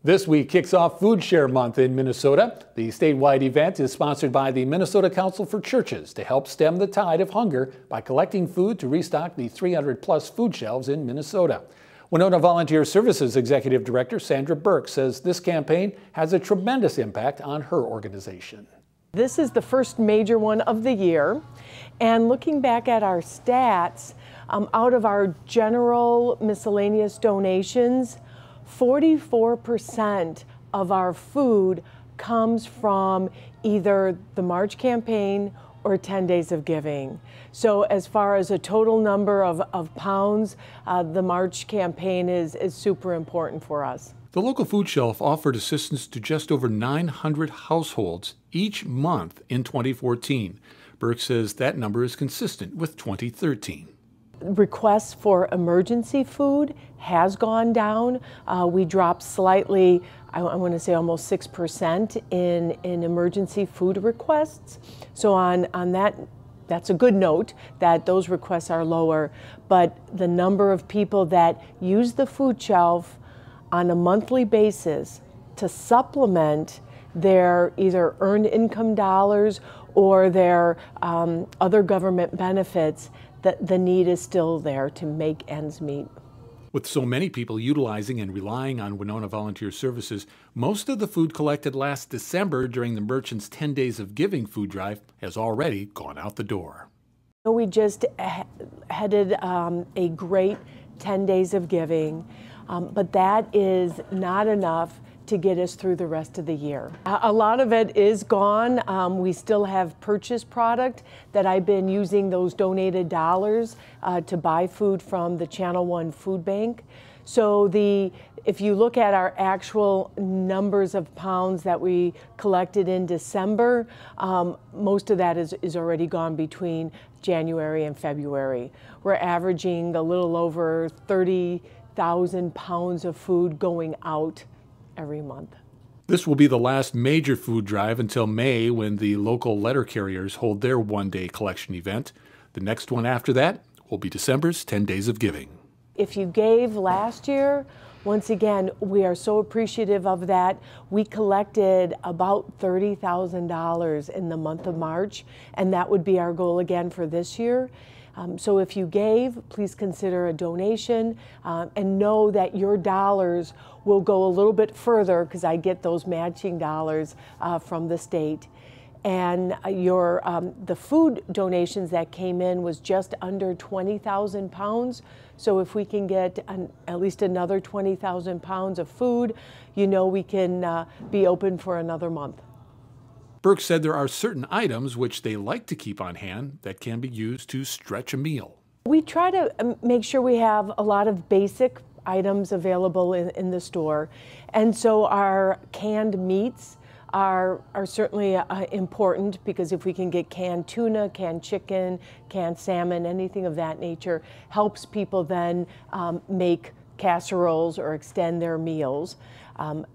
This week kicks off Food Share Month in Minnesota. The statewide event is sponsored by the Minnesota Council for Churches to help stem the tide of hunger by collecting food to restock the 300-plus food shelves in Minnesota. Winona Volunteer Services Executive Director Sandra Burke says this campaign has a tremendous impact on her organization. This is the first major one of the year, and looking back at our stats, out of our general miscellaneous donations, 44% of our food comes from either the March campaign or 10 Days of Giving. So as far as a total number of pounds, the March campaign is super important for us. The local food shelf offered assistance to just over 900 households each month in 2014. Burke says that number is consistent with 2013. Requests for emergency food has gone down. We dropped slightly, I want to say almost 6% in emergency food requests. So on that, that's a good note that those requests are lower. But the number of people that use the food shelf on a monthly basis to supplement their either earned income dollars or their other government benefits, the need is still there to make ends meet. With so many people utilizing and relying on Winona Volunteer Services, most of the food collected last December during the Merchants 10 Days of Giving food drive has already gone out the door. We just headed a great 10 Days of Giving, but that is not enough to get us through the rest of the year. A lot of it is gone. We still have purchased product that I've been using those donated dollars to buy food from the Channel One Food Bank. So if you look at our actual numbers of pounds that we collected in December, most of that is already gone between January and February. We're averaging a little over 30,000 pounds of food going out every month. This will be the last major food drive until May, when the local letter carriers hold their one-day collection event. The next one after that will be December's 10 Days of Giving. If you gave last year, once again, we are so appreciative of that. We collected about $30,000 in the month of March, and that would be our goal again for this year. So if you gave, please consider a donation and know that your dollars will go a little bit further, because I get those matching dollars from the state. And the food donations that came in was just under 20,000 pounds. So if we can get at least another 20,000 pounds of food, you know we can be open for another month. Burke said there are certain items which they like to keep on hand that can be used to stretch a meal. We try to make sure we have a lot of basic items available in the store. And so our canned meats are certainly important, because if we can get canned tuna, canned chicken, canned salmon, anything of that nature, helps people then make casseroles or extend their meals.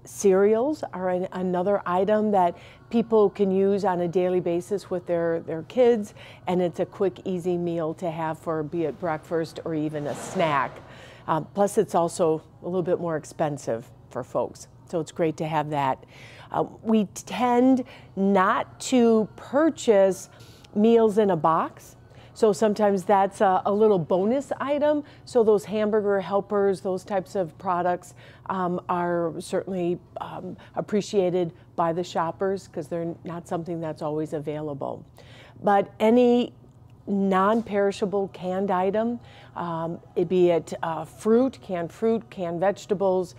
Cereals are another item that people can use on a daily basis with their kids, and it's a quick, easy meal to have for, be it breakfast or even a snack. Plus it's also a little bit more expensive for folks, so it's great to have that. We tend not to purchase meals in a box. So sometimes that's a little bonus item. So those hamburger helpers, those types of products are certainly appreciated by the shoppers, because they're not something that's always available. But any non-perishable canned item, be it fruit, canned vegetables,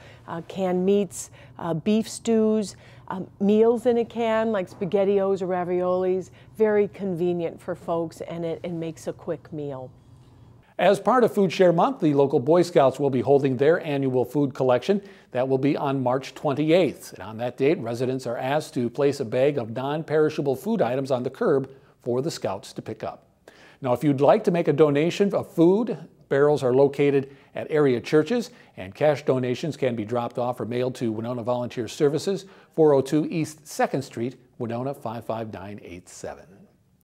canned meats, beef stews, meals in a can like SpaghettiOs or raviolis, very convenient for folks, and it makes a quick meal. As part of Food Share Month, the local Boy Scouts will be holding their annual food collection. That will be on March 28th. And on that date, residents are asked to place a bag of non-perishable food items on the curb for the Scouts to pick up. Now, if you'd like to make a donation of food, barrels are located at area churches, and cash donations can be dropped off or mailed to Winona Volunteer Services, 402 East 2nd Street, Winona 55987.